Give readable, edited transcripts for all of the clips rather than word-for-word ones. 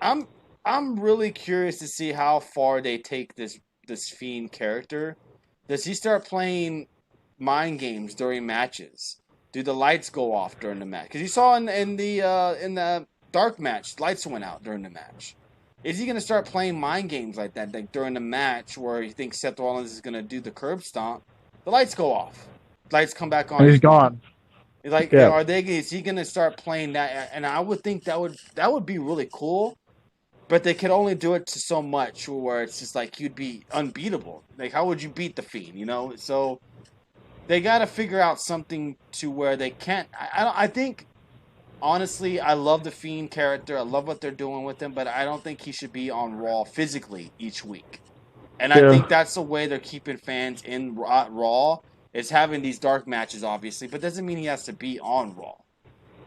I'm I'm really curious to see how far they take this fiend character. Does he start playing mind games during matches? Do the lights go off during the match? Because you saw in the dark match, lights went out during the match. Is he gonna start playing mind games like that, like during the match where he thinks Seth Rollins is gonna do the curb stomp? The lights go off. Lights come back on. And he's He's gone. gone. Like, Yeah. are they? Is he gonna start playing that? And I would think that would be really cool. But they could only do it to so much where it's just like you'd be unbeatable. Like, how would you beat the Fiend? You know, so they got to figure out something to where they can't. I think honestly, I love the Fiend character. I love what they're doing with him, but I don't think he should be on Raw physically each week. And I Yeah. think that's the way they're keeping fans in Raw is having these dark matches, obviously, but doesn't mean he has to be on Raw.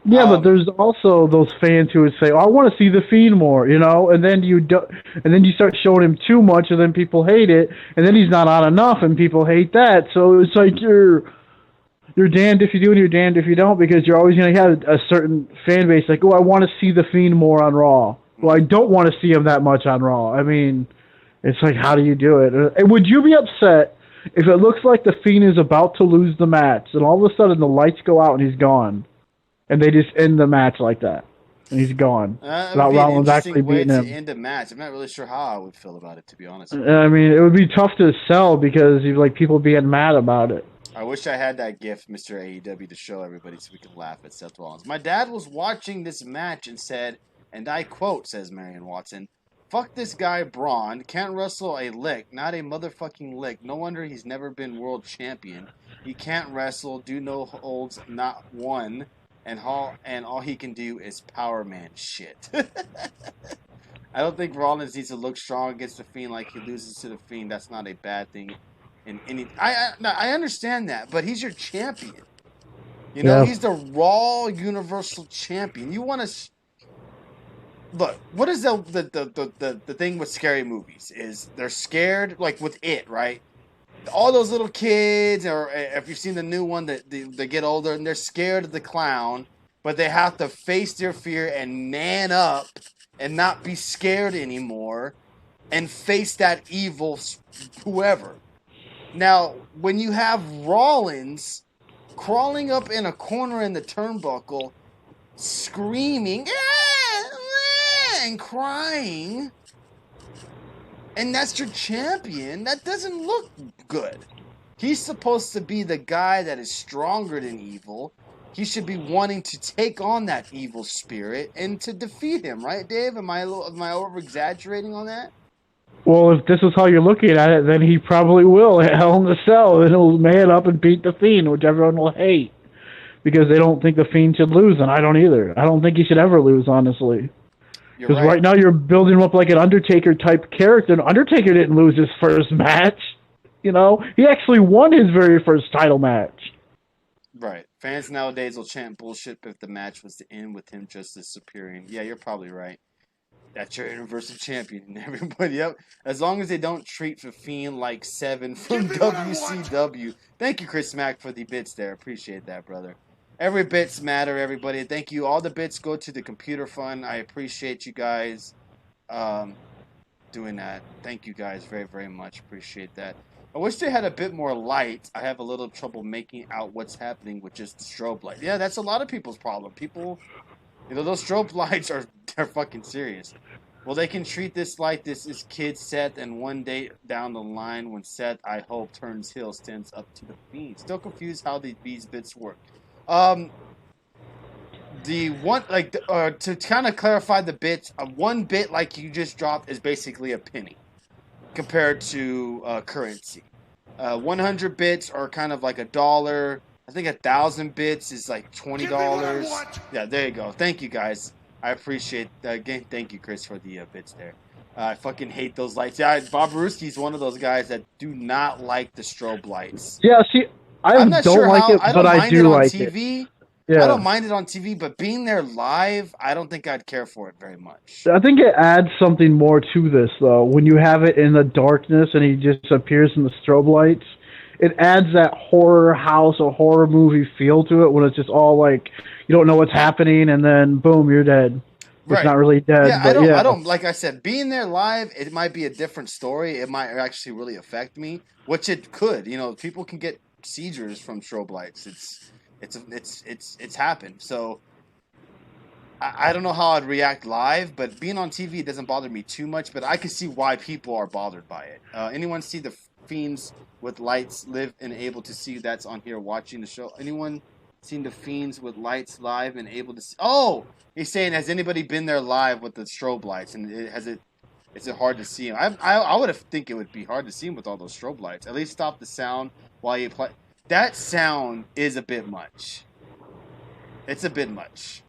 Yeah, but Um, there's also those fans who would say, "Oh, I want to see the Fiend more," and then and then you start showing him too much, and then people hate it, and then he's not on enough, and people hate that. So it's like you're damned if you do and you're damned if you don't, because you're always going to have a certain fan base like, "Oh, I want to see the Fiend more on Raw." Well, I don't want to see him that much on Raw. I mean, it's like, how do you do it? And would you be upset if it looks like the Fiend is about to lose the match, and all of a sudden the lights go out and he's gone? And they just end the match like that, and he's gone it would without be an Rollins actually interesting way beating to him. end a match. I'm not really sure how I would feel about it, to be honest with you. I mean, it would be tough to sell because you like people being mad about it. I wish I had that gift, Mr. AEW, to show everybody so we could laugh at Seth Rollins. My dad was watching this match and said, and I quote, says Marion Watson, "Fuck this guy Braun, can't wrestle a lick, not a motherfucking lick. No wonder he's never been world champion. He can't wrestle, do no holds, not one, and all he can do is power man shit." I don't think Rollins needs to look strong against the Fiend like he loses to the Fiend. That's not a bad thing. In any, I understand that, but he's your champion. You know, Yeah. he's the Raw Universal Champion. You want to look? What is the thing with scary movies? Is they're scared, like with It, right? All those little kids, or if you've seen the new one, that they get older and they're scared of the clown, but they have to face their fear and man up and not be scared anymore and face that evil whoever. Now, when you have Rollins crawling up in a corner in the turnbuckle, screaming and crying, and that's your champion, that doesn't look good. He's supposed to be the guy that is stronger than evil. He should be wanting to take on that evil spirit and to defeat him, right, Dave? Am I over exaggerating on that? Well, if this is how you're looking at it, then he probably will at Hell in the Cell, and he'll man up and beat the Fiend, which everyone will hate because they don't think the Fiend should lose, and I don't either. I don't think he should ever lose, honestly. You're Because right. right now you're building him up like an Undertaker type character. And Undertaker didn't lose his first match. He actually won his very first title match. Right. Fans nowadays will chant bullshit if the match was to end with him just disappearing. Yeah, you're probably right. That's your Universal Champion and everybody. Yep. As long as they don't treat the Fiend like Seven from WCW. Thank you, Chris Mack, for the bits there. Appreciate that, brother. Every bits matter, everybody. Thank you. All the bits go to the computer fund. I appreciate you guys doing that. Thank you guys very, very much. Appreciate that. I wish they had a bit more light. I have a little trouble making out what's happening with just the strobe light. Yeah, that's a lot of people's problem. People, those strobe lights they're fucking serious. Well, they can treat this like this is kid Seth, and one day down the line, when Seth, I hope, turns heel, stands up to the Fiend. Still confused how these bits work. The one to kind of clarify the bits, one bit like you just dropped is basically a penny compared to currency. 100 bits are kind of like $1. I think 1,000 bits is like $20. Yeah, there you go. Thank you guys. I appreciate again. Thank you, Chris, for the bits there. I fucking hate those lights. Yeah, Bob Ruski's one of those guys that do not like the strobe lights. Yeah, see, I'm not don't sure like how. it, I but don't I mind do it on like TV. it. Yeah. I don't mind it on TV, but being there live, I don't think I'd care for it very much. I think it adds something more to this, though. When you have it in the darkness and he just appears in the strobe lights, it adds that horror house or horror movie feel to it when it's just all like, you don't know what's happening, and then boom, you're dead. it's Right. not really dead. Yeah, But I yeah, don't like I said, being there live, it might be a different story. It might actually really affect me, which it could. You know, people can get seizures from strobe lights. It's happened. So I don't know how I'd react live, but being on TV, it doesn't bother me too much. But I can see why people are bothered by it. Anyone see the fiends with lights live and able to see that's on here watching the show? Anyone seen the fiends with lights live and able to see? Oh, he's saying, has anybody been there live with the strobe lights? And is it hard to see him? I would think it would be hard to see him with all those strobe lights. At least stop the sound while you play. That sound is a bit much. It's a bit much.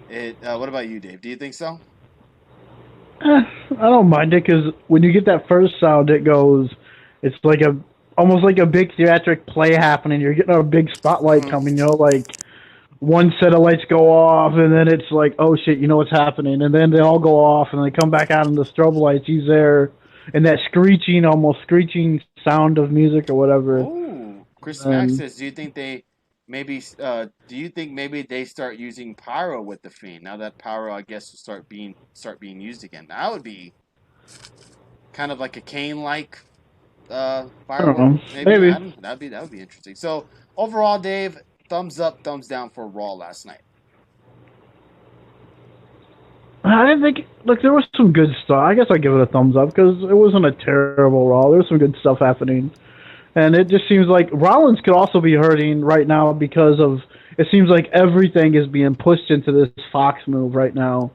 What about you, Dave? Do you think so? I don't mind it because when you get that first sound, it goes. It's like almost like a big theatric play happening. You're getting a big spotlight coming. You know, like one set of lights go off, and then it's like, oh shit, you know what's happening, and then they all go off, and they come back out in the strobe lights. He's there, and that almost screeching sound of music or whatever. Ooh, Chris Max says, do you think maybe they start using pyro with the fiend now that pyro, I guess, will start being used again? That would be kind of like a Kane-like firework. Maybe. That would be interesting. So overall, Dave, thumbs up, thumbs down for Raw last night. I didn't think. Look, there was some good stuff. I guess I give it a thumbs up because it wasn't a terrible Raw. There was some good stuff happening, and it just seems like Rollins could also be hurting right now because of. It seems like everything is being pushed into this Fox move right now.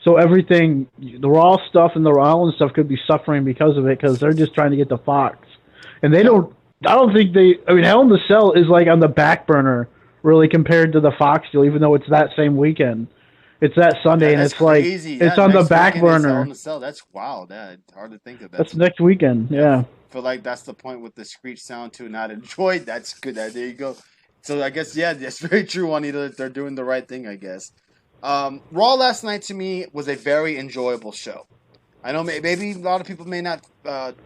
So everything, the Raw stuff and the Rollins stuff could be suffering because of it because they're just trying to get the Fox, and they don't. I don't think they. I mean, Hell in the Cell is like on the back burner, really, compared to the Fox deal. Even though it's that same weekend, it's that Sunday, and it's crazy. Like it's on the back burner. Hell in the Cell. That's wild. It's hard to think of that. That's next weekend. Yeah. I feel like that's the point with the screech sound to not enjoy. That's good. There you go. So I guess that's very true, Juanita. They're doing the right thing, I guess. Raw last night to me was a very enjoyable show. I know maybe a lot of people may not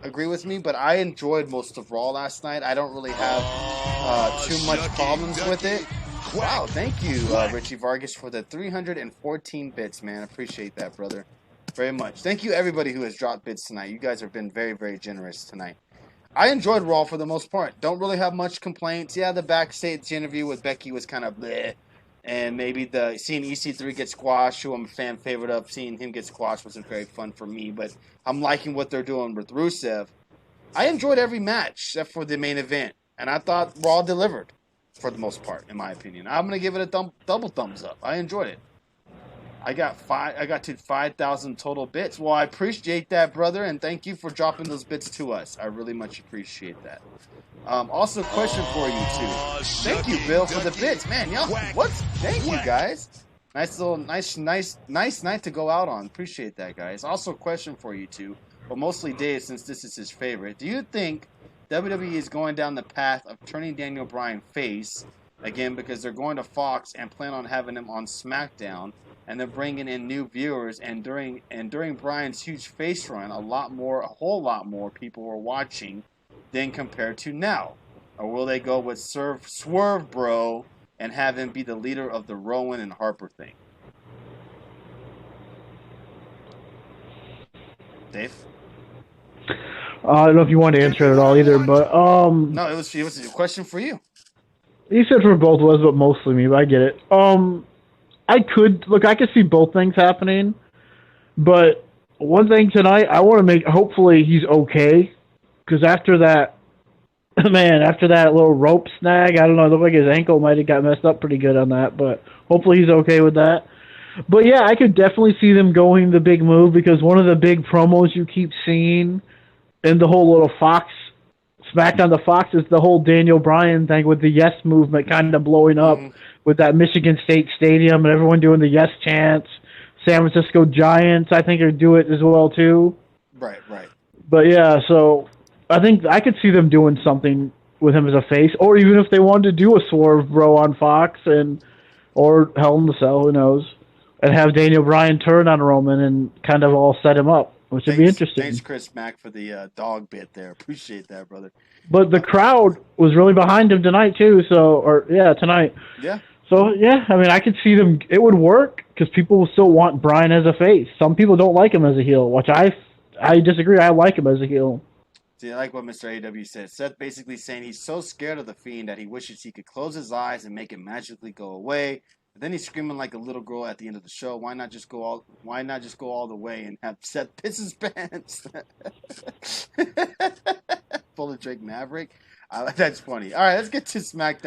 agree with me, but I enjoyed most of Raw last night. I don't really have too much problems with it. Wow, thank you, Richie Vargas, for the 314 bits, man. Appreciate that, brother, very much. Thank you, everybody who has dropped bits tonight. You guys have been very, very generous tonight. I enjoyed Raw for the most part. Don't really have much complaints. Yeah, the backstage interview with Becky was kind of bleh. And maybe seeing EC3 get squashed, who I'm a fan favorite of, seeing him get squashed wasn't very fun for me. But I'm liking what they're doing with Rusev. I enjoyed every match except for the main event. And I thought Raw delivered for the most part, in my opinion. I'm going to give it a double thumbs up. I enjoyed it. I got to 5,000 total bits. Well, I appreciate that, brother, and thank you for dropping those bits to us. I really much appreciate that. Also, question for you too. Thank you, Bill, for the bits, man. Y'all, thank you, guys. Nice night to go out on. Appreciate that, guys. Also, question for you too, but mostly Dave, since this is his favorite. Do you think WWE is going down the path of turning Daniel Bryan face again because they're going to Fox and plan on having him on SmackDown? And they're bringing in new viewers, and during Bryan's huge face run, a whole lot more people were watching than compared to now. Or will they go with Swerve Bro and have him be the leader of the Rowan and Harper thing? Dave? I don't know if you want to answer it at all either, but no, it was a question for you. You said for both of us, but mostly me. But I get it. I could see both things happening, but one thing tonight, I want to make. Hopefully, he's okay, because after that little rope snag, I don't know. It looked like his ankle might have got messed up pretty good on that, but hopefully he's okay with that. But yeah, I could definitely see them going the big move because one of the big promos you keep seeing in the whole little Fox SmackDown the Fox is the whole Daniel Bryan thing with the Yes movement kind of blowing up. Mm-hmm. With that Michigan State Stadium and everyone doing the yes chants. San Francisco Giants, I think, do it as well, too. Right. But, yeah, so I think I could see them doing something with him as a face, or even if they wanted to do a Swerve Bro on Fox or Hell in the Cell, who knows, and have Daniel Bryan turn on Roman and kind of all set him up, which would be interesting. Thanks, Chris Mack, for the dog bit there. Appreciate that, brother. But the crowd was really behind him tonight, too, tonight. Yeah. So yeah, I mean, I could see them. It would work because people will still want Brian as a face. Some people don't like him as a heel, which I disagree. I like him as a heel. See, I like what Mr. AW said. Seth basically saying he's so scared of the Fiend that he wishes he could close his eyes and make it magically go away. But then he's screaming like a little girl at the end of the show. Why not just go all? Why not just go all the way and have Seth piss his pants? Full of Drake Maverick. That's funny. All right, let's get to SmackDown.